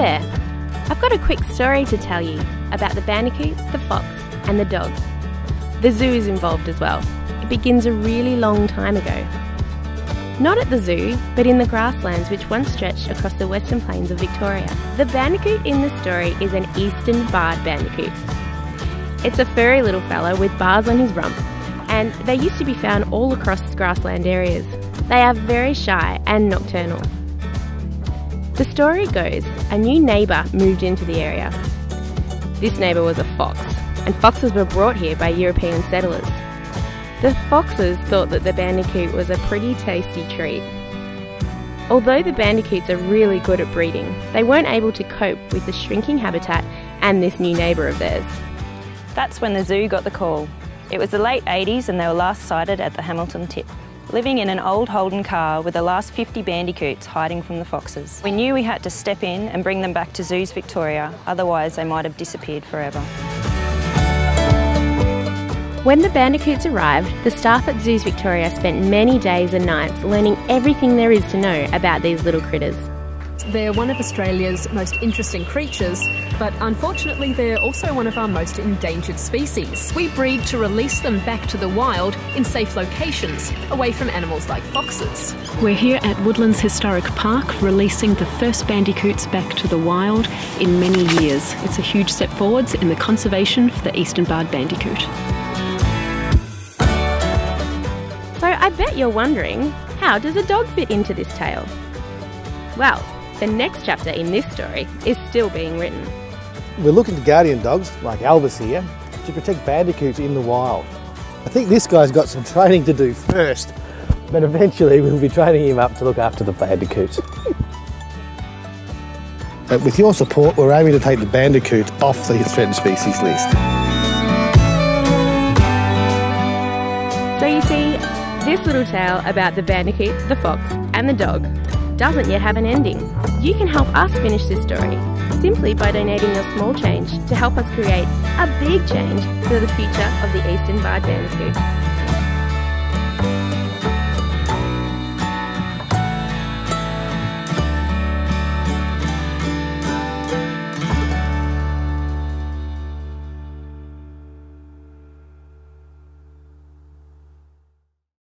Hi there! I've got a quick story to tell you about the bandicoot, the fox and the dog. The zoo is involved as well. It begins a really long time ago. Not at the zoo, but in the grasslands which once stretched across the western plains of Victoria. The bandicoot in the story is an Eastern Barred Bandicoot. It's a furry little fella with bars on his rump, and they used to be found all across grassland areas. They are very shy and nocturnal. The story goes, a new neighbour moved into the area. This neighbour was a fox, and foxes were brought here by European settlers. The foxes thought that the bandicoot was a pretty tasty treat. Although the bandicoots are really good at breeding, they weren't able to cope with the shrinking habitat and this new neighbour of theirs. That's when the zoo got the call. It was the late 80s and they were last sighted at the Hamilton Tip, living in an old Holden car with the last 50 bandicoots hiding from the foxes. We knew we had to step in and bring them back to Zoos Victoria, otherwise they might have disappeared forever. When the bandicoots arrived, the staff at Zoos Victoria spent many days and nights learning everything there is to know about these little critters. They're one of Australia's most interesting creatures, but unfortunately they're also one of our most endangered species. We breed to release them back to the wild in safe locations, away from animals like foxes. We're here at Woodlands Historic Park, releasing the first bandicoots back to the wild in many years. It's a huge step forwards in the conservation for the Eastern Barred Bandicoot. So I bet you're wondering, how does a dog fit into this tale? Well, the next chapter in this story is still being written. We're looking to guardian dogs, like Albus here, to protect bandicoots in the wild. I think this guy's got some training to do first, but eventually we'll be training him up to look after the bandicoots. But with your support, we're aiming to take the bandicoot off the threatened species list. So you see, this little tale about the bandicoot, the fox and the dog doesn't yet have an ending. You can help us finish this story simply by donating your small change to help us create a big change for the future of the Eastern Barred Bandicoot.